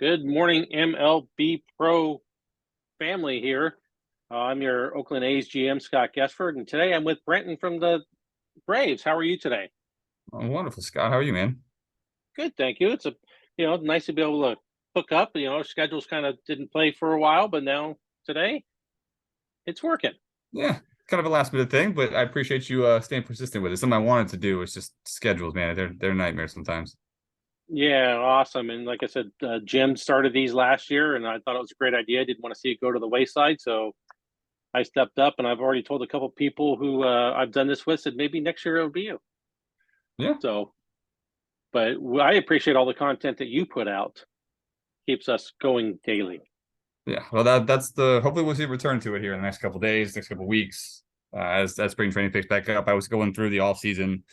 Good morning, MLB Pro family here. I'm your Oakland A's GM, Scott Gesford, and today I'm with Brenton from the Braves. How are you today? Oh, wonderful, Scott. How are you, man? Good, thank you. It's nice to be able to hook up. Schedules kind of didn't play for a while, but now today it's working. Yeah, kind of a last minute thing, but I appreciate you staying persistent with it. Something I wanted to do. It's just schedules, man. They're nightmares sometimes. Yeah, awesome. And like I said, Jim started these last year, and I thought it was a great idea. I didn't want to see it go to the wayside, so I stepped up, and I've already told a couple people who I've done this with, said maybe next year it'll be you. Yeah, So, but I appreciate all the content that you put out. Keeps us going daily. yeah. Well, that's the hopefully we'll see a return to it here in the next couple of days, next couple of weeks, as spring training picks back up. I was going through the off season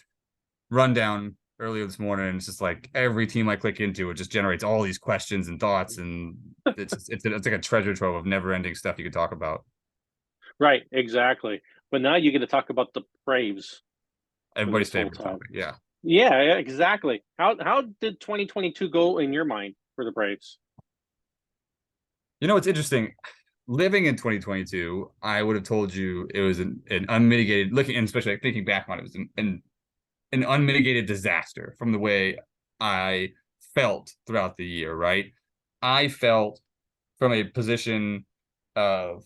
rundown earlier this morning, and it's just like every team I click into, it just generates all these questions and thoughts, and it's like a treasure trove of never ending stuff you could talk about. Right, exactly. But now you get to talk about the Braves for Everybody's this whole favorite time. topic. Yeah. Yeah, exactly. How did 2022 go in your mind for the Braves? You know, it's interesting. Living in 2022, I would have told you it was an unmitigated looking, and especially like, thinking back on it, it was an unmitigated disaster from the way I felt throughout the year, right? I felt from a position of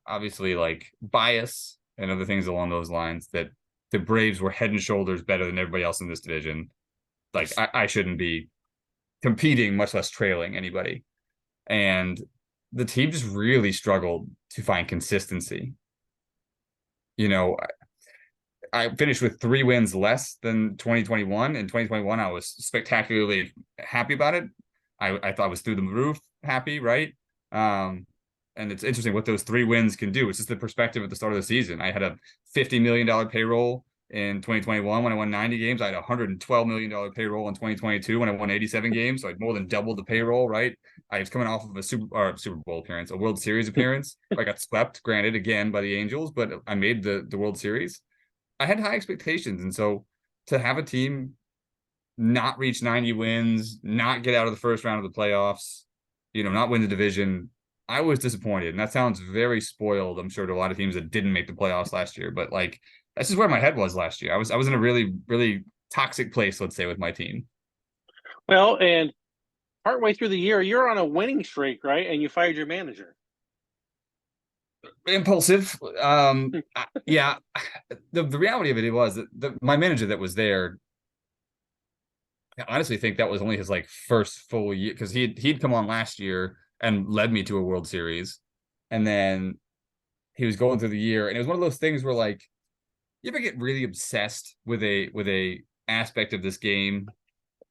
obviously like bias and other things along those lines that the Braves were head and shoulders better than everybody else in this division. Like I shouldn't be competing, much less trailing anybody. And the team just really struggled to find consistency. You know, I finished with 3 wins less than 2021. In 2021, I was spectacularly happy about it. I thought I was through the roof happy, right? Um, and it's interesting what those 3 wins can do. It's just the perspective at the start of the season. I had a $50 million payroll in 2021 when I won 90 games. I had a $112 million payroll in 2022 when I won 87 games. So I'd more than doubled the payroll, right? I was coming off of a Super Bowl appearance, a World Series appearance. I got swept, granted, again by the Angels, but I made the World Series. I had high expectations. And so to have a team not reach 90 wins, not get out of the first round of the playoffs, not win the division, I was disappointed. And that sounds very spoiled, I'm sure, to a lot of teams that didn't make the playoffs last year. But like that's just where my head was last year. I was in a really, really toxic place, let's say, with my team. Well, and partway through the year, you're on a winning streak, right? And you fired your manager. Impulsive. Yeah. The reality of it was that my manager that was there, I honestly think that was only his like first full year because he'd come on last year and led me to a World Series, and then he was going through the year, and it was one of those things where like you ever get really obsessed with a aspect of this game,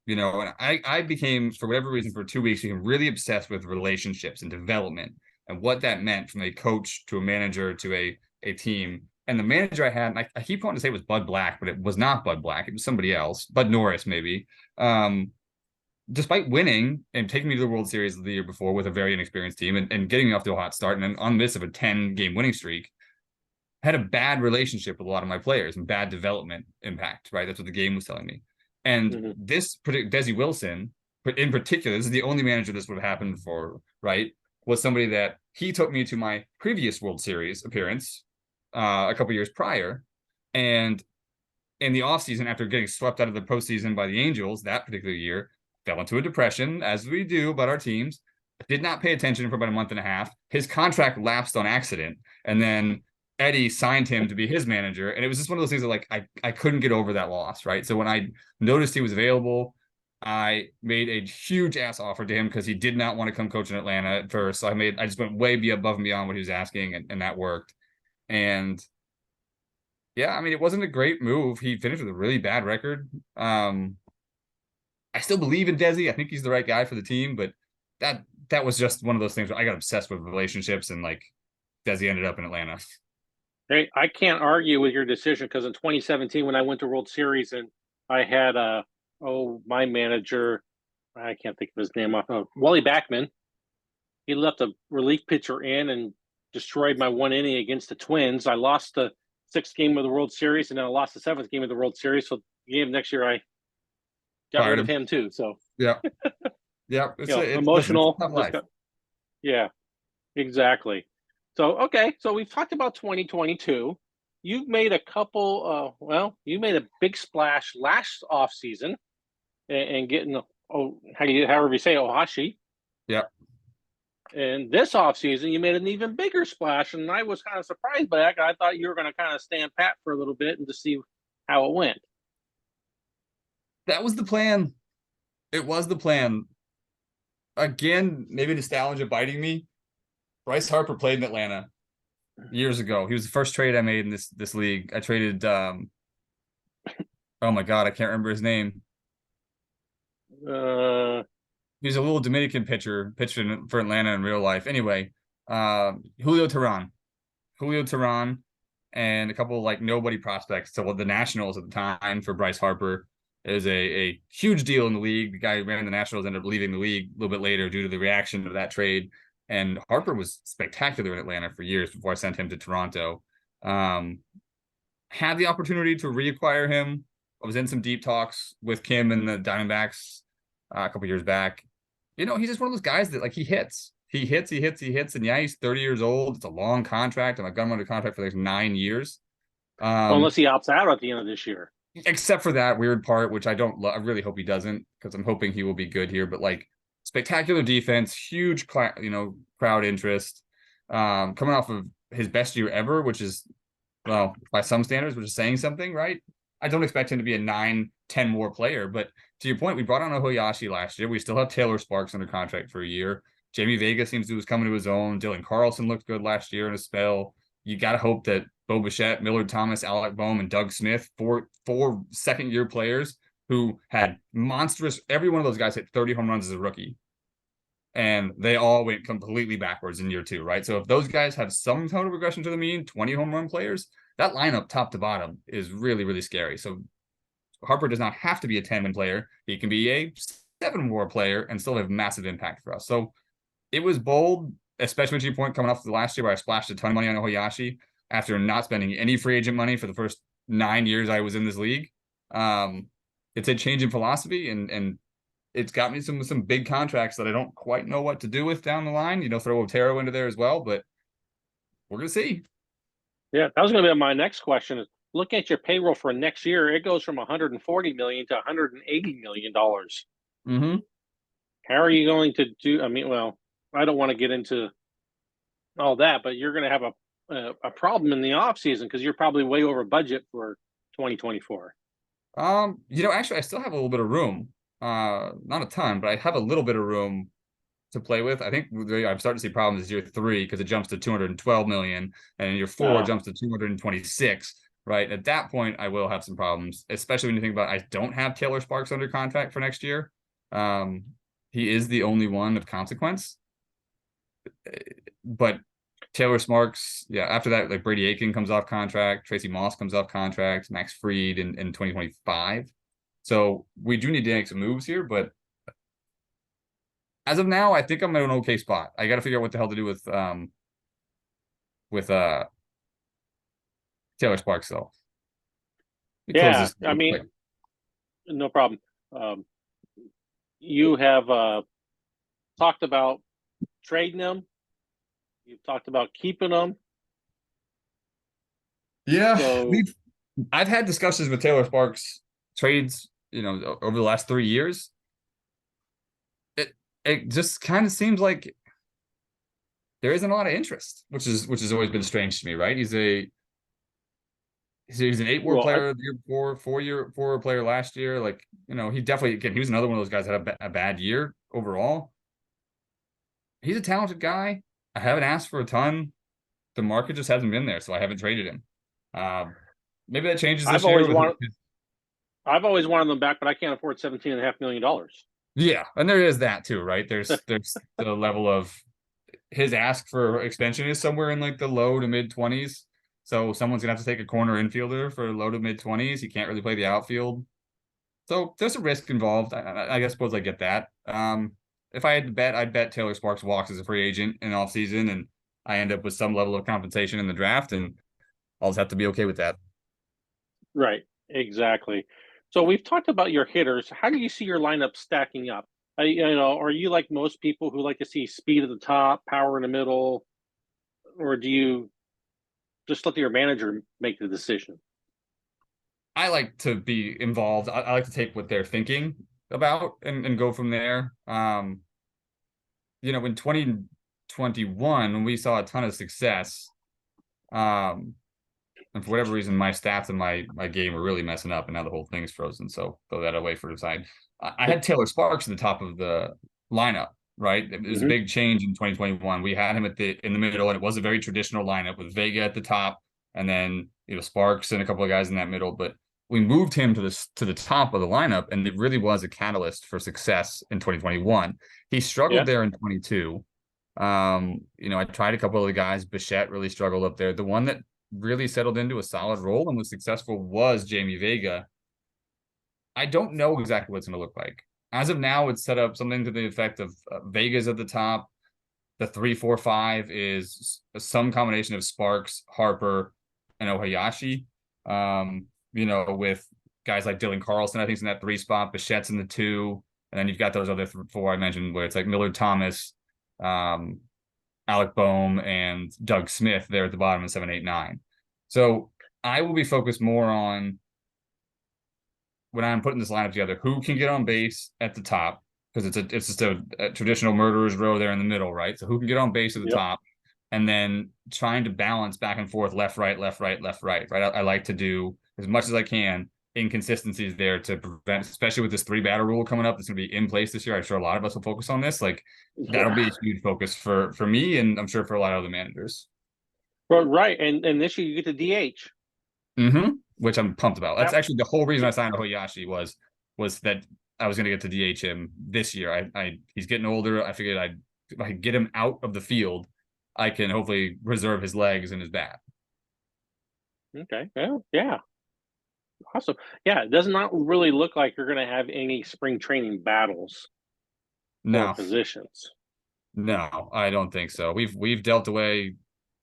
and I became, for whatever reason, for 2 weeks became really obsessed with relationships and development and what that meant from a coach to a manager to a team. And the manager I had, and I keep wanting to say it was Bud Black, but it was not Bud Black. It was somebody else, Bud Norris maybe. Um, Despite winning and taking me to the World Series the year before with a very inexperienced team and getting me off to a hot start and then on the midst of a 10-game winning streak, had a bad relationship with a lot of my players and bad development impact, right? That's what the game was telling me. And Mm-hmm. this Desi Wilson, in particular, this is the only manager this would have happened for, right? Was somebody that he took me to my previous World Series appearance a couple years prior. And in the offseason, after getting swept out of the postseason by the Angels that particular year, fell into a depression, as we do about our teams. Did not pay attention for about a month and a half. His contract lapsed on accident. And then Eddie signed him to be his manager. And it was just one of those things that like I couldn't get over that loss, right? So when I noticed he was available, I made a huge ass offer to him because he did not want to come coach in Atlanta at first. So I just went way above and beyond what he was asking, and that worked. And yeah, I mean, it wasn't a great move. He finished with a really bad record. I still believe in Desi. I think he's the right guy for the team, but that was just one of those things where I got obsessed with relationships, and like Desi ended up in Atlanta. Hey, I can't argue with your decision because in 2017, when I went to World Series and I had my manager, I can't think of his name off. Wally Backman. He left a relief pitcher in and destroyed my one inning against the Twins. I lost the sixth game of the World Series, and then I lost the seventh game of the World Series. So the game next year, I got Fired rid of him. him too. So Yeah. Yeah, You know, it's listen, it's emotional. a tough life. Yeah, exactly. So, okay, so we've talked about 2022. You've made a couple. Well, you made a big splash last off season and getting however you say Ohashi. Yeah. And this offseason, you made an even bigger splash, and I was kind of surprised by that. 'Cause I thought you were going to kind of stand pat for a little bit and to see how it went. That was the plan. It was the plan. Again, maybe nostalgia biting me. Bryce Harper played in Atlanta years ago. He was the first trade I made in this league. I traded oh my God, I can't remember his name. Uh, He's a little Dominican pitcher, pitched for Atlanta in real life. Anyway, Julio Teheran. Julio Teheran and a couple of like nobody prospects to the Nationals at the time for Bryce Harper. It was a huge deal in the league. The guy who ran the Nationals ended up leaving the league a little bit later due to the reaction to that trade. And Harper was spectacular in Atlanta for years before I sent him to Toronto. Um, had the opportunity to reacquire him. I was in some deep talks with Kim and the Diamondbacks a couple years back. You know, he's just one of those guys that like he hits. He hits, and yeah, he's 30 years old. It's a long contract, and I've got him under contract for the next 9 years. well, unless he opts out at the end of this year. Except for that weird part, which I don't I really hope he doesn't, because I'm hoping he will be good here. But like spectacular defense, huge crowd interest. Coming off of his best year ever, which is, well, by some standards, which is saying something, right? I don't expect him to be a 9-10 more player, but to your point, we brought on Ohoyashi last year. We still have Taylor Sparks under contract for a year. Jamie Vega seems to was coming to his own. Dylan Carlson looked good last year in a spell. You got to hope that Bo Bichette, Millard Thomas, Alec Boehm, and Doug Smith, four second-year players who had monstrous. Every one of those guys hit 30 home runs as a rookie, and they all went completely backwards in year two, right? So if those guys have some total regression to the mean, 20 home run players, that lineup top to bottom is really, really scary. So Harper does not have to be a 10-win player. He can be a 7-war player and still have massive impact for us. So it was bold, especially to your point coming off the last year where I splashed a ton of money on Ohoyashi after not spending any free agent money for the first 9 years I was in this league. It's a change in philosophy, and it's got me some big contracts that I don't quite know what to do with down the line. You know, throw Otero into there as well, but we're gonna see. Yeah, that was going to be my next question. Is look at your payroll for next year. It goes from 140 million to 180 million dollars. Mm-hmm. How are you going to do? I mean, well, I don't want to get into all that, but you're going to have a problem in the off season because you're probably way over budget for 2024. You know, actually, I still have a little bit of room. Not a ton, but I have a little bit of room to play with. I think I'm starting to see problems in year 3 because it jumps to 212 million, and in year 4 jumps to 226. Right at that point, I will have some problems, especially when you think about I don't have Taylor Sparks under contract for next year. He is the only one of consequence, but Taylor Sparks, yeah. After that, like Brady Aiken comes off contract, Tracy Moss comes off contract, Max Fried in 2025. So we do need to make some moves here, but as of now, I think I'm in an okay spot. I got to figure out what the hell to do with Taylor Sparks though. Yeah, I mean, no problem. You have talked about trading them. You've talked about keeping them. Yeah, So, I've had discussions with Taylor Sparks trades, you know, over the last 3 years. It just kind of seems like there isn't a lot of interest, which has always been strange to me, right? He's an 8-war player the year before, 4-war player last year. Like, you know, he definitely, again, he was another one of those guys that had a bad year overall. He's a talented guy. I haven't asked for a ton. The market just hasn't been there, so I haven't traded him. Maybe that changes this year. I've always wanted them back, but I can't afford $17.5 million. Yeah, and there is that too, right? There's the level of his ask for extension is somewhere in like the low to mid 20s. So someone's gonna have to take a corner infielder for low to mid 20s. He can't really play the outfield. So there's a risk involved. I suppose I get that. If I had to bet, I'd bet Taylor Sparks walks as a free agent in off season, and I end up with some level of compensation in the draft, and I'll just have to be okay with that. Right, exactly. So we've talked about your hitters. How do you see your lineup stacking up? Are you like most people who like to see speed at the top, power in the middle, or do you just let your manager make the decision? I like to be involved. I like to take what they're thinking about and go from there. In 2021, when we saw a ton of success, um, and for whatever reason, my stats and my game were really messing up, and now the whole thing's frozen. So throw that away for the side. I had Taylor Sparks at the top of the lineup, right? It was a Hmm. big change in 2021. We had him in the middle, and it was a very traditional lineup with Vega at the top, and then Sparks and a couple of guys in that middle. But we moved him to the top of the lineup, and it really was a catalyst for success in 2021. He struggled Yeah. there in 22. I tried a couple of the guys. Bichette really struggled up there. The one that really settled into a solid role and was successful was Jamie Vega. I don't know exactly what it's going to look like. As of now, it's set up something to the effect of Vega's at the top. The 3-4-5 is some combination of Sparks, Harper, and Ohayashi. With guys like Dylan Carlson, I think, is in that 3 spot. Bichette's in the 2. And then you've got those other 4 I mentioned, where it's like Millard Thomas, um, Alec Boehm, and Doug Smith there at the bottom of 7, 8, 9. So I will be focused more on, when I'm putting this lineup together, who can get on base at the top, because it's just a traditional murderer's row there in the middle, right? So who can get on base at the Yep. top, and then trying to balance back and forth, left, right, left, right, left, right. I like to do as much as I can inconsistencies there to prevent, especially with this 3 batter rule coming up that's going to be in place this year. I'm sure a lot of us will focus on this. Like, that'll Yeah. be a huge focus for me, and I'm sure for a lot of other managers. Well, right. And this year you get the DH. Which I'm pumped about. That's That, actually the whole reason I signed Hoyashi was that I was going to get to DH him this year. He's getting older. I figured if I could get him out of the field, I can hopefully reserve his legs and his bat. okay. Well, yeah. Awesome. Yeah. It does not really look like you're going to have any spring training battles for No, positions. no, I don't think so. We've dealt away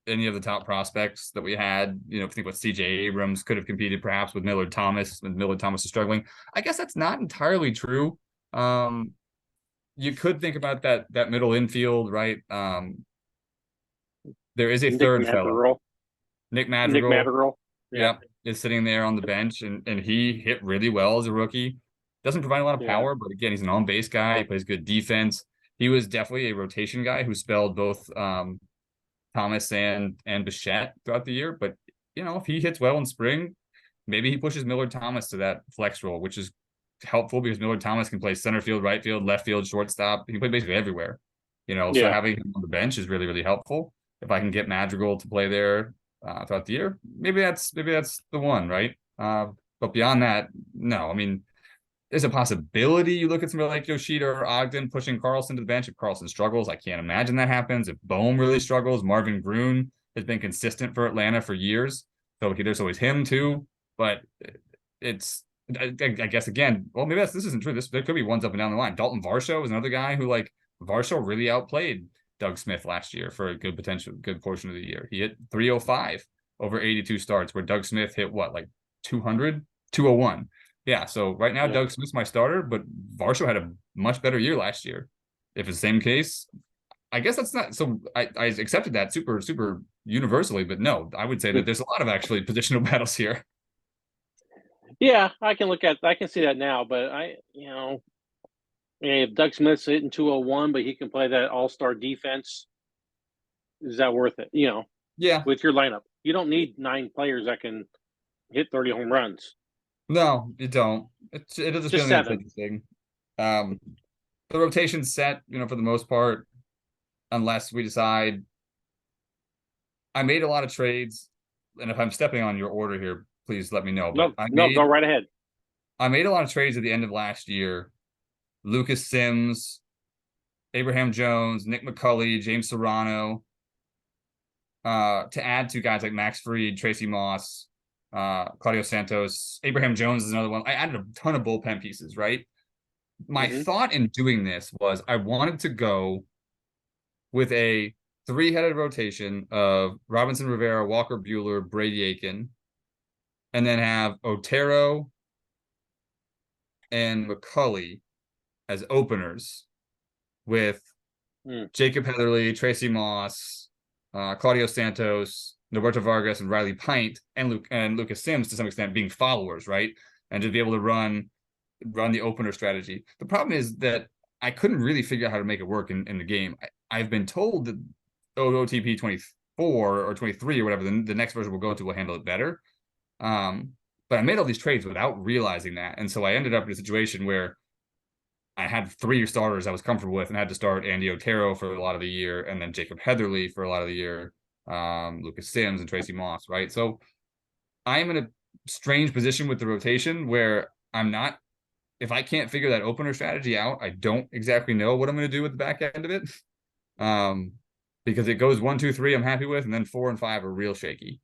any of the top prospects that we had. I think what CJ Abrams could have competed perhaps with Millard Thomas, when Millard Thomas is struggling. I guess that's not entirely true. You could think about that middle infield, right? There is a Nick third fellow, Madrigal. Nick Nick Madrigal. Madrigal. Yeah. Yep, is sitting there on the bench, and he hit really well as a rookie. Doesn't provide a lot of Yeah. power, but again, he's an on base guy. He plays good defense. He was definitely a rotation guy who spelled both Thomas and Bichette throughout the year. But if he hits well in spring, maybe he pushes Millard Thomas to that flex role, which is helpful because Millard Thomas can play center field, right field, left field, shortstop. He can play basically everywhere. So Yeah. having him on the bench is really, really helpful. If I can get Madrigal to play there throughout the year, maybe that's the one, right? But beyond that, no. I mean, there's a possibility you look at somebody like Yoshida or Ogden pushing Carlson to the bench if Carlson struggles. I can't imagine that happens. If Bohm really struggles, Marvin Grun has been consistent for Atlanta for years. So there's always him too. But I guess, again, well, maybe this isn't true. There could be ones up and down the line. Dalton Varsho is another guy who, like, Varsho really outplayed Doug Smith last year for a good portion of the year. He hit 305 over 82 starts, where Doug Smith hit what, like 200, 201. Yeah, so right now Yeah. Doug Smith's my starter, but Varsho had a much better year last year. If it's the same case, I guess that's not so. I accepted that super universally, but no, I would say that there's a lot of actually positional battles here. Yeah, I can see that now, but if Doug Smith's hitting 201, but he can play that all-star defense, is that worth it? Yeah, With your lineup, you don't need 9 players that can hit 30 home runs. no, you don't. It'll just be Just something that's 7. interesting. Um, the rotation's set, for the most part, unless we decide. I made a lot of trades, and if I'm stepping on your order here, please let me know. But No, no, go right ahead. I made a lot of trades at the end of last year. Lucas Sims, Abraham Jones, Nick McCulley, James Serrano, to add to guys like Max Fried, Tracy Moss, Claudio Santos. Abraham Jones is another one. I added a ton of bullpen pieces, right? My Hmm. thought in doing this was I wanted to go with a 3-headed rotation of Robinson Rivera, Walker Bueller, Brady Aiken, and then have Otero and McCulley as openers with Hmm. Jacob Heatherly, Tracy Moss, Claudio Santos, Roberto Vargas, and Riley Pint, and Lucas Sims to some extent being followers, right? And just be able to run the opener strategy. The problem is that I couldn't really figure out how to make it work in the game. I've been told that OTP 24 or 23 or whatever the next version we'll go to will handle it better. But I made all these trades without realizing that, and so I ended up in a situation where I had 3 starters I was comfortable with, and had to start Andy Otero for a lot of the year, and then Jacob Heatherly for a lot of the year, Lucas Sims and Tracy Moss, right? So I'm in a strange position with the rotation where I'm not. If I can't figure that opener strategy out, I don't exactly know what I'm going to do with the back end of it. Because it goes 1, 2, 3, I'm happy with, and then 4 and 5 are real shaky.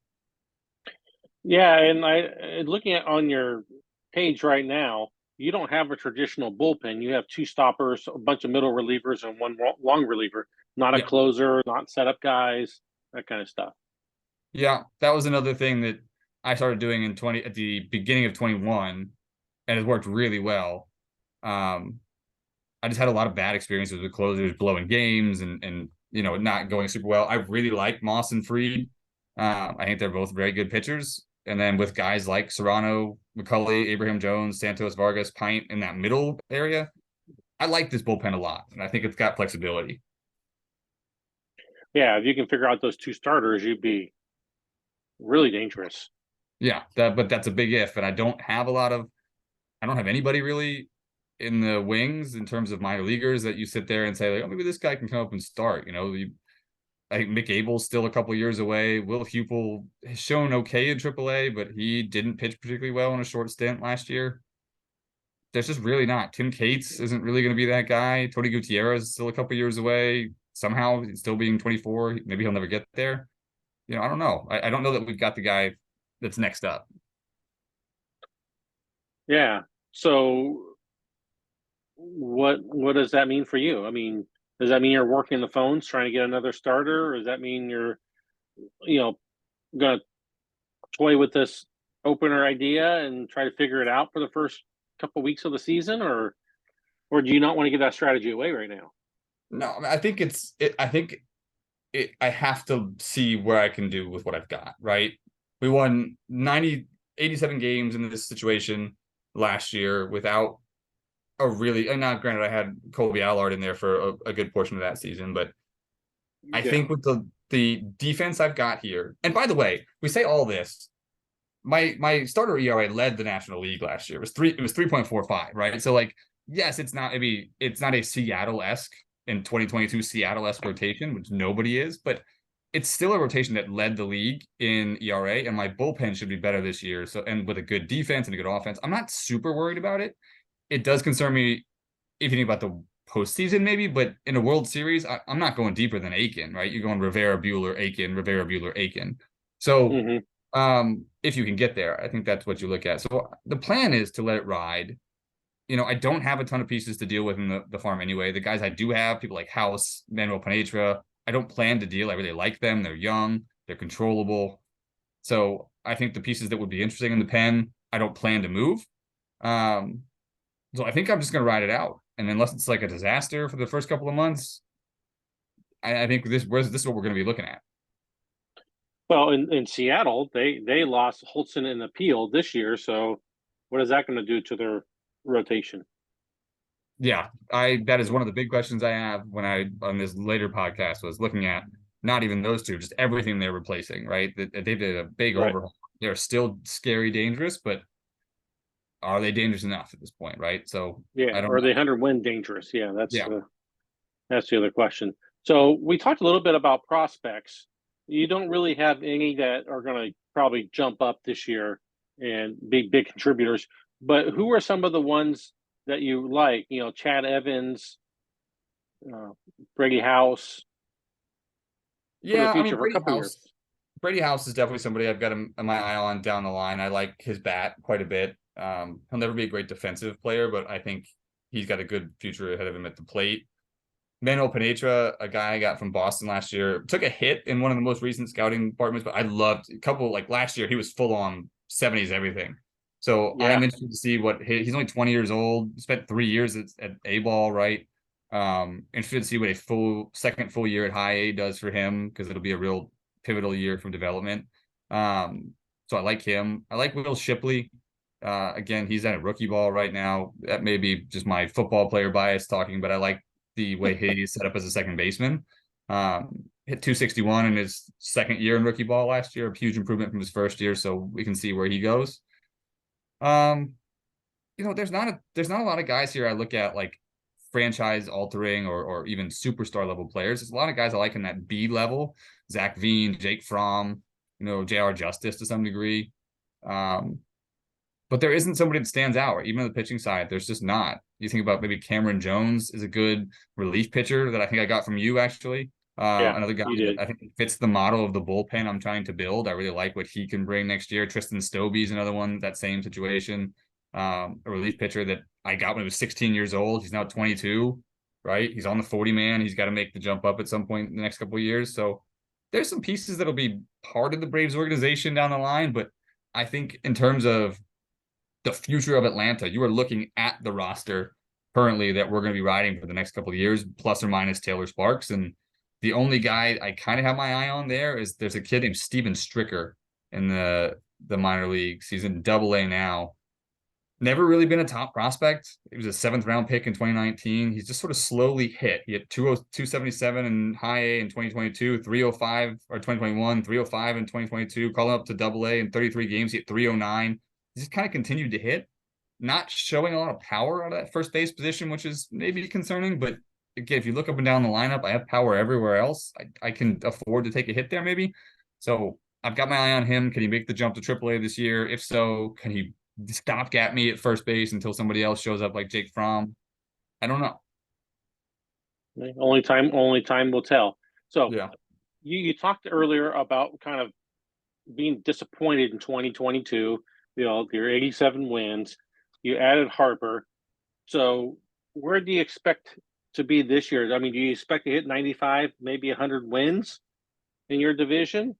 Yeah, and looking at on your page right now, you don't have a traditional bullpen. You have 2 stoppers, a bunch of middle relievers, and one long reliever. Not a Yeah, closer, not setup guys, that kind of stuff. yeah, that was another thing that I started doing in 20 at the beginning of 21, and it worked really well. Um, I just had a lot of bad experiences with closers blowing games and not going super well. I really like Moss and Freed. I think they're both very good pitchers. And then with guys like Serrano, McCulley, Abraham Jones, Santos, Vargas, Pint in that middle area, I like this bullpen a lot, and I think it's got flexibility. Yeah, if you can figure out those 2 starters, you'd be really dangerous. Yeah, but that's a big if, and I don't have anybody really in the wings in terms of minor leaguers that you sit there and say like, oh, maybe this guy can come up and start. I think Mick Abel's still a couple years away. Will Hupel has shown okay in AAA, but he didn't pitch particularly well in a short stint last year. There's just really not. Tim Cates isn't really going to be that guy. Tony Gutierrez is still a couple years away. Somehow, still being 24, maybe he'll never get there. I don't know. I don't know that we've got the guy that's next up. Yeah. So what does that mean for you? I mean, does that mean you're working the phones trying to get another starter, or does that mean you're, you know, gonna toy with this opener idea and try to figure it out for the first couple weeks of the season, or do you not want to give that strategy away right now? No, I think I have to see where I can do with what I've got, right? We won 87 games in this situation last year without a really, and not granted, I had Colby Allard in there for a good portion of that season, but I Yeah. think with the defense I've got here, and by the way, we say all this. My starter ERA led the National League last year. It was 3.45, right? So like, yes, it's not a Seattle-esque in 2022 Seattle-esque rotation, which nobody is, but it's still a rotation that led the league in ERA, and my bullpen should be better this year. So, and with a good defense and a good offense, I'm not super worried about it. It does concern me if you think about the postseason, maybe, but in a World Series, I'm not going deeper than Aiken, right? You're going Rivera, Bueller, Aiken, Rivera, Bueller, Aiken. So, Mm-hmm. if you can get there, I think that's what you look at. So the plan is to let it ride. I don't have a ton of pieces to deal with in the farm anyway. The guys I do have, people like House, Manuel Panetra, I don't plan to deal. I really like them. They're young, they're controllable. So I think the pieces that would be interesting in the pen, I don't plan to move. Um, so I think I'm just going to ride it out. And unless it's like a disaster for the first couple of months, I think this is what we're going to be looking at. Well, in Seattle, they lost Holton in appeal this year, so what is that going to do to their rotation? Yeah, that is one of the big questions I have when I on this later podcast was looking at not even those two, just everything they're replacing, right? They did a big Right. overhaul. They're still scary dangerous, but are they dangerous enough at this point, right? So I Yeah, don't or are know. they 100-win dangerous? Yeah, Yeah. that's the other question. So we talked a little bit about prospects. You don't really have any that are going to probably jump up this year and be big contributors. But who are some of the ones that you like? Chad Evans, uh, Brady House for the Yeah, I mean future for a couple years. Brady House is definitely somebody I've got my eye on down the line. I like his bat quite a bit. He'll never be a great defensive player, but I think he's got a good future ahead of him at the plate. Manuel Panetra, a guy I got from Boston last year, took a hit in one of the most recent scouting departments, but I loved a couple like last year. He was full on 70s everything. So Yeah. I'm interested to see what he's only 20 years old, spent 3 years at A ball, right? Interested to see what a second full year at high A does for him, because it'll be a real pivotal year from development. So I like him. I like Will Shipley. Again, he's at a rookie ball right now. That may be just my football player bias talking, but I like the way he's set up as a second baseman. Hit 261 in his second year in rookie ball last year, a huge improvement from his first year. So we can see where he goes. Um, there's not a lot of guys here I look at like franchise altering or even superstar level players. There's a lot of guys I like in that B level. Zach Veen, Jake Fromm, J.R. Justice to some degree. Um, but there isn't somebody that stands out, even on the pitching side. There's just not. You think about maybe Cameron Jones is a good relief pitcher that I think I got from you, actually. Yeah, Another guy you that did. I think fits the model of the bullpen I'm trying to build. I really like what he can bring next year. Tristan Stobie's another one, that same situation. A relief pitcher that I got when he was 16 years old. He's now 22, right? He's on the 40 man. He's got to make the jump up at some point in the next couple of years. So there's some pieces that'll be part of the Braves organization down the line. But I think in terms of the future of Atlanta, you are looking at the roster currently that we're going to be riding for the next couple of years, plus or minus Taylor Sparks. And the only guy I kind of have my eye on there is there's a kid named Steven Stricker in the minor leagues. He's in Double A now. Never really been a top prospect. He was a seventh round pick in 2019. He's just sort of slowly hit. He hit 277 in high A in 2022, 305 or 2021, 305 in 2022, calling up to Double A in 33 games. He hit 309. He's just kind of continued to hit, not showing a lot of power out of that first base position, which is maybe concerning. But again, if you look up and down the lineup, I have power everywhere else. I can afford to take a hit there, maybe. So I've got my eye on him. Can he make the jump to AAA this year? If so, can he stopgap me at first base until somebody else shows up like Jake Fromm? I don't know. Only time will tell. So Yeah. you talked earlier about kind of being disappointed in 2022. Your 87 wins. You added Harper. So where do you expect to be this year? I mean, do you expect to hit 95, maybe 100 wins in your division?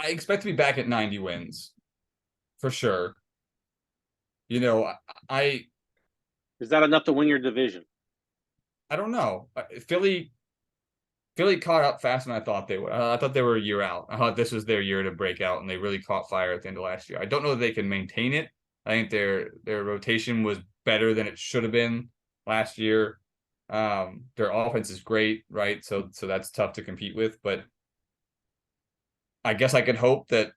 I expect to be back at 90 wins for sure. You know, I Is that enough to win your division? I don't know. Philly caught up faster than I thought they would. I thought they were a year out. I thought this was their year to break out, and they really caught fire at the end of last year. I don't know that they can maintain it. I think their rotation was better than it should have been last year. Their offense is great, right? So that's tough to compete with. But I guess I could hope that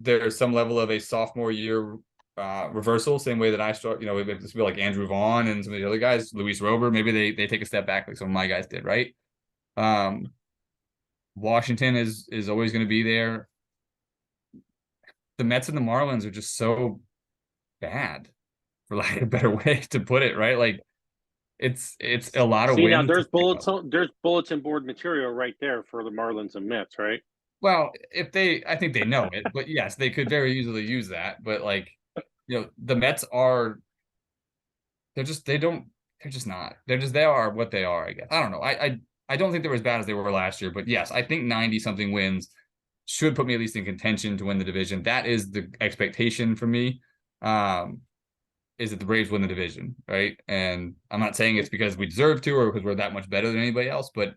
there's some level of a sophomore year reversal, same way that I start. Maybe this will be like Andrew Vaughn and some of the other guys, Luis Rober. Maybe they take a step back like some of my guys did, right? Washington is always going to be there. The Mets and the Marlins are just so bad, for lack of a better way to put it, right? Like it's a lot of See, now wins to there's pick up. there's bulletin board material right there for the Marlins and Mets, right? Well, I think they know it, but yes, they could very easily use that. But like, the Mets are, they're just not. They are what they are, I guess. I don't know. I don't think they're as bad as they were last year, but yes, I think 90 something wins should put me at least in contention to win the division. That is the expectation for me. Is that the Braves win the division, right? And I'm not saying it's because we deserve to or because we're that much better than anybody else, but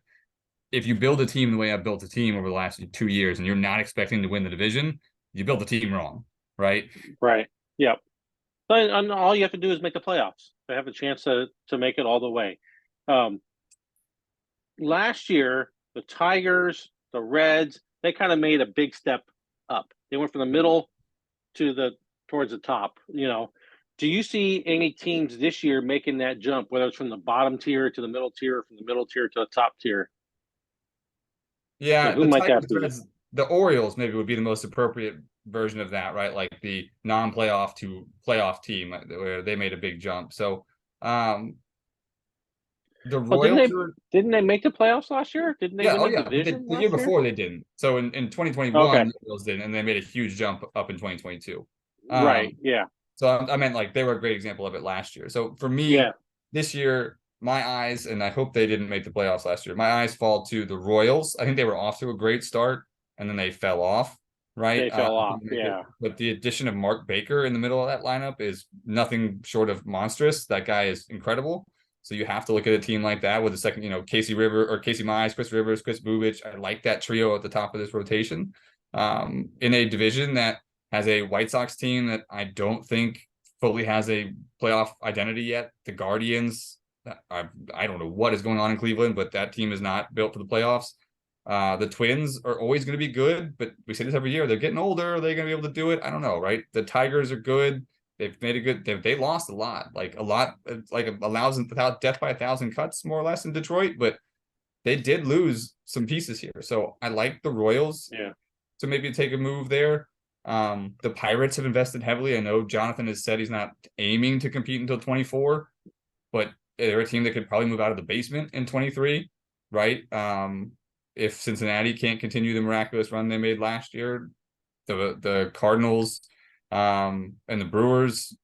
if you build a team the way I've built a team over the last 2 years and you're not expecting to win the division, you built the team wrong, right? Right. Yep. And all you have to do is make the playoffs to have a chance to make it all the way. Um, Last year, the Tigers, the Reds, they kind of made a big step up. They went from the middle to towards the top. Do you see any teams this year making that jump, whether it's from the bottom tier to the middle tier, or from the middle tier to the top tier? And Yeah, who the might that Tigers, be? Reds, the Orioles maybe would be the most appropriate version of that, right? Like the non-playoff to playoff team where they made a big jump. So the Oh, didn't Royals they are didn't they make the playoffs last year? Didn't they yeah, win oh the yeah, but division the year last year? before they didn't. So in 2021, Okay. the Royals did, and they made a huge jump up in 2022. Right. Um, Yeah. so I meant like they were a great example of it last year. So for me, Yeah. this year, my eyes, and I hope they didn't make the playoffs last year. My eyes fall to the Royals. I think they were off to a great start, and then they fell off. right? They fell off. Yeah. But the addition of Mark Baker in the middle of that lineup is nothing short of monstrous. That guy is incredible. So you have to look at a team like that with a second, Casey River or Casey Mize, Chris Rivers, Chris Bubich. I like that trio at the top of this rotation. In a division that has a White Sox team that I don't think fully has a playoff identity yet. The Guardians, I don't know what is going on in Cleveland, but that team is not built for the playoffs. The Twins are always going to be good, but we say this every year. They're getting older. Are they going to be able to do it? I don't know, right? The Tigers are good. They've made a good. They lost a lot, like a thousand, without death by 1,000 cuts, more or less, in Detroit. But they did lose some pieces here, so I like the Royals. Yeah. To maybe take a move there. The Pirates have invested heavily. I know Jonathan has said he's not aiming to compete until 24, but they're a team that could probably move out of the basement in 23, right? If Cincinnati can't continue the miraculous run they made last year, the Cardinals and the Brewers,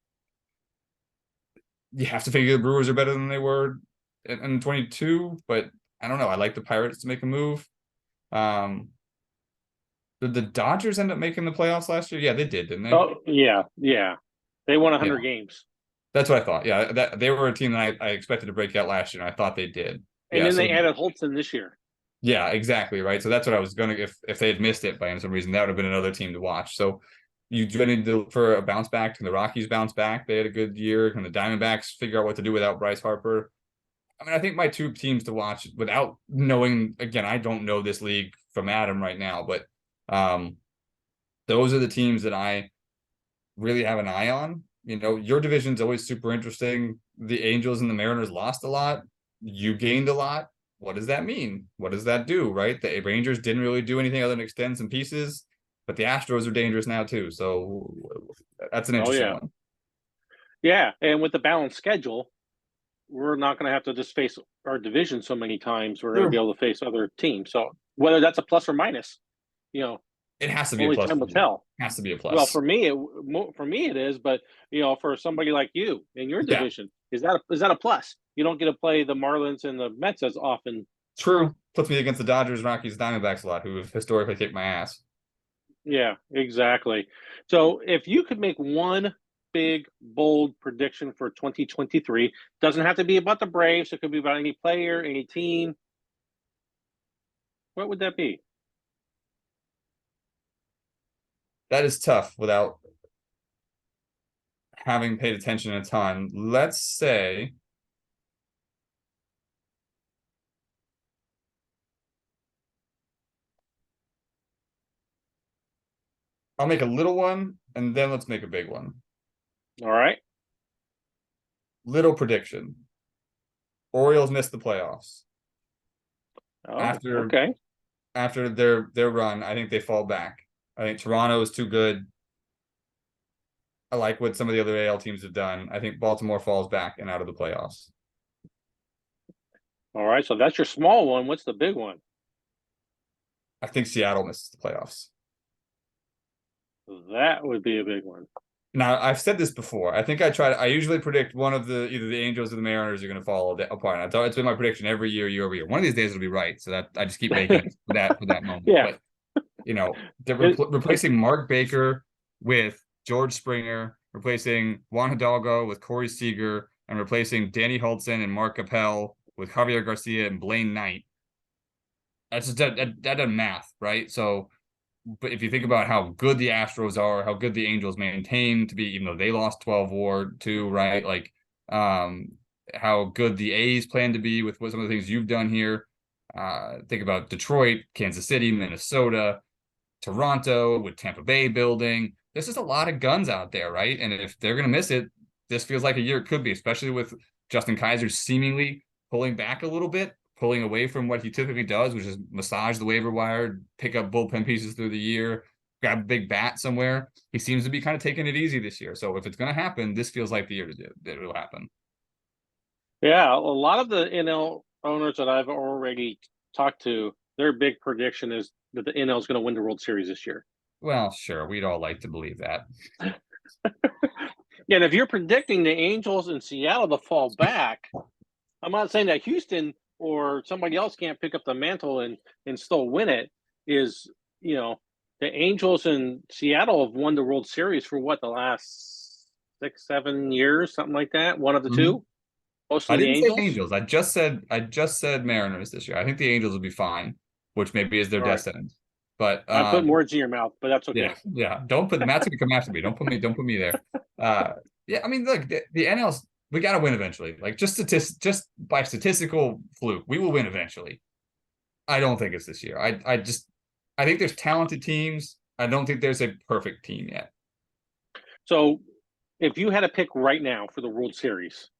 you have to figure the Brewers are better than they were in 22, but I don't know. I like the Pirates to make a move. Did the Dodgers end up making the playoffs last year? Yeah, they did, didn't they? Oh, yeah. Yeah. They won 100 games. That's what I thought. Yeah, that they were a team that I expected to break out last year, and I thought they did. And then they added Holton this year. Yeah, exactly, right. So that's what I was gonna, if they had missed it by some reason, that would have been another team to watch. So you do need to look for a bounce back. Can the Rockies bounce back? They had a good year. Can the Diamondbacks figure out what to do without Bryce Harper? I mean, I think my two teams to watch without knowing, again, I don't know this league from Adam right now, but those are the teams that I really have an eye on. Your division's always super interesting. The Angels and the Mariners lost a lot. You gained a lot. What does that mean? What does that do, right? The Rangers didn't really do anything other than extend some pieces, but the Astros are dangerous now too. So that's an interesting one. Yeah, and with the balanced schedule, we're not going to have to just face our division so many times. We're going to be able to face other teams. So whether that's a plus or minus, it has to be only a plus. time will tell. It has to be a plus. Well, for me, it is. But for somebody like you in your division, is that a plus? You don't get to play the Marlins and the Mets as often. True. Puts me against the Dodgers, Rockies, Diamondbacks a lot, who have historically kicked my ass. Yeah, exactly. So if you could make one big, bold prediction for 2023, doesn't have to be about the Braves. It could be about any player, any team. What would that be? That is tough without having paid attention a ton. Let's say I'll make a little one, and then let's make a big one. All right. Little prediction. Orioles missed the playoffs. Oh, okay. After their run, I think they fall back. I think Toronto is too good. I like what some of the other AL teams have done. I think Baltimore falls back and out of the playoffs. All right, so that's your small one. What's the big one? I think Seattle misses the playoffs. That would be a big one. Now, I've said this before. I usually predict one of either the Angels or the Mariners are going to fall apart. I thought it's been my prediction every year over year. One of these days it'll be right. So that I just keep making it for that moment. Yeah. But, they're replacing Mark Baker with George Springer, replacing Juan Hidalgo with Corey Seager, and replacing Danny Hultzen and Mark Capel with Javier Garcia and Blaine Knight. That's just that doesn't math, right? So, but if you think about how good the Astros are, how good the Angels maintain to be, even though they lost 12 war too, right? Like, how good the A's plan to be with some of the things you've done here. Think about Detroit, Kansas City, Minnesota, Toronto with Tampa Bay building. There's just a lot of guns out there, right? And if they're going to miss it, this feels like a year it could be, especially with Justin Kaiser seemingly pulling back a little bit, pulling away from what he typically does, which is massage the waiver wire, pick up bullpen pieces through the year, grab a big bat somewhere. He seems to be kind of taking it easy this year. So if it's going to happen, this feels like the year that it'll happen. Yeah, a lot of the NL owners that I've already talked to, their big prediction is that the NL is going to win the World Series this year. Well, sure. We'd all like to believe that. Yeah, and if you're predicting the Angels in Seattle to fall back, I'm not saying that Houston or somebody else can't pick up the mantle and still win it. Is the Angels in Seattle have won the World Series for what, the last 6, 7 years, something like that. One of the Mhm. two, I mostly the didn't say Angels. Angels. I just said Mariners this year. I think the Angels will be fine, which maybe is their All right, destined. But I'm putting words in your mouth, but that's yeah, okay. yeah. Don't put Matt's gonna come after me. Don't put me there. Uh, yeah, I mean, look, the NL's we gotta win eventually. Like just by statistical fluke, we will win eventually. I don't think it's this year. I think there's talented teams. I don't think there's a perfect team yet. So, if you had to pick right now for the World Series,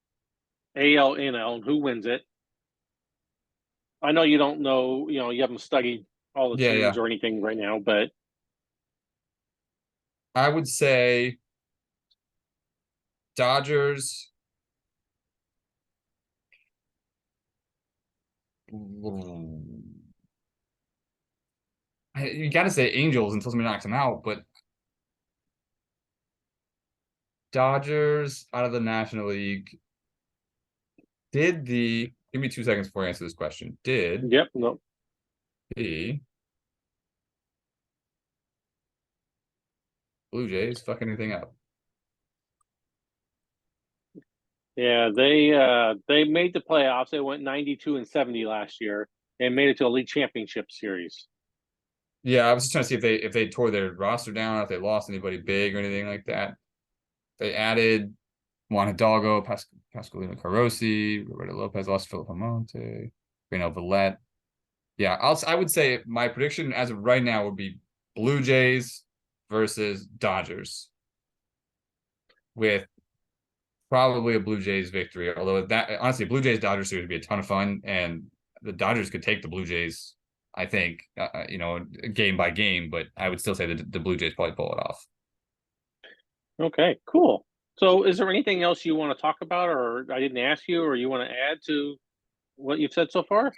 AL, NL, and who wins it? I know you don't know, you haven't studied all the Yeah, teams yeah. or anything right now, but I would say Dodgers. You got to say Angels until somebody knocks them out, but Dodgers out of the National League. Give me 2 seconds before I answer this question. Did yep, no, the Blue Jays fuck anything up? yeah, they made the playoffs. They went 92-70 last year and made it to a league championship series. Yeah, I was just trying to see if they tore their roster down, if they lost anybody big or anything like that. They added Juan Hidalgo, Pascualino Carosi, Roberto Lopez, lost Philip Almonte, Reynel Villette. Yeah, I would say my prediction as of right now would be Blue Jays versus Dodgers with probably a Blue Jays victory. Although that honestly, Blue Jays Dodgers series would be a ton of fun, and the Dodgers could take the Blue Jays. I think game by game, but I would still say the Blue Jays probably pull it off. Okay, cool. So, is there anything else you want to talk about, or I didn't ask you, or you want to add to what you've said so far?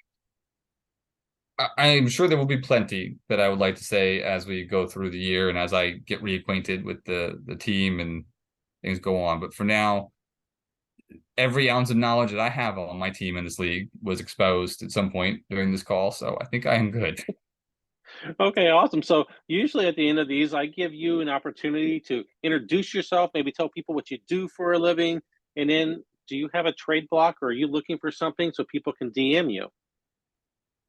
I'm sure there will be plenty that I would like to say as we go through the year and as I get reacquainted with the team and things go on. But for now, every ounce of knowledge that I have on my team in this league was exposed at some point during this call, so I think I am good. Okay, awesome. So, usually at the end of these, I give you an opportunity to introduce yourself, maybe tell people what you do for a living, and then do you have a trade block, or are you looking for something so people can DM you?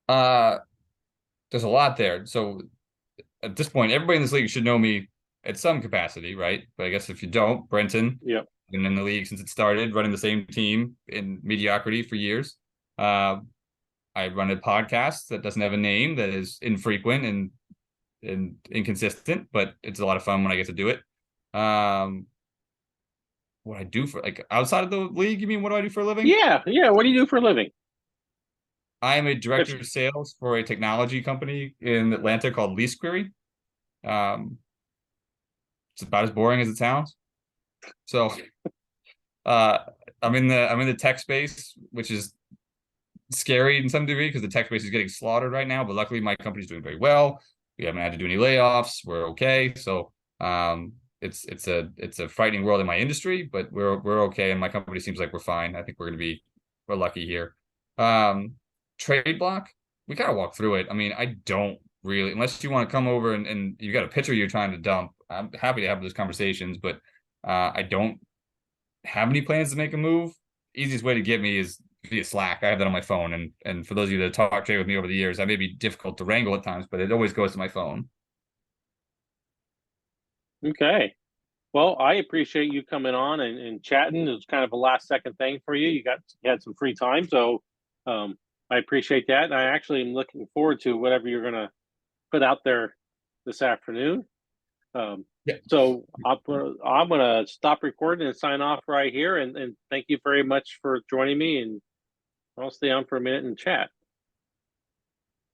Uh, there's a lot there. So at this point, everybody in this league should know me at some capacity, right? But I guess if you don't, Brenton, Yep. been in the league since it started, running the same team in mediocrity for years. Uh, I run a podcast that doesn't have a name, that is infrequent and inconsistent, but it's a lot of fun when I get to do it. What I do for like outside of the league, you mean what do I do for a living? Yeah, yeah. What do you do for a living? I am a If director of sales for a technology company in Atlanta called Lease Query. Um, it's about as boring as it sounds. So uh, I'm in the tech space, which is scary in some degree because the tech space is getting slaughtered right now. But luckily, my company's doing very well. We haven't had to do any layoffs. We're okay. So it's a frightening world in my industry, but we're okay, and my company seems like we're fine. I think we're lucky here. Um, Trade block, we gotta walk through it. I mean, I don't really, unless you want to come over and you got a pitcher you're trying to dump. I'm happy to have those conversations, but I don't have any plans to make a move. Easiest way to get me is via Slack. I have that on my phone, and for those of you that talk trade with me over the years, I may be difficult to wrangle at times, but it always goes to my phone. okay. Well, I appreciate you coming on and chatting. It was kind of a last second thing for you. You had some free time, so I appreciate that. And I actually am looking forward to whatever you're gonna put out there this afternoon. Um, Yeah. so I'm gonna stop recording and sign off right here. And thank you very much for joining me. And I'll stay on for a minute and chat.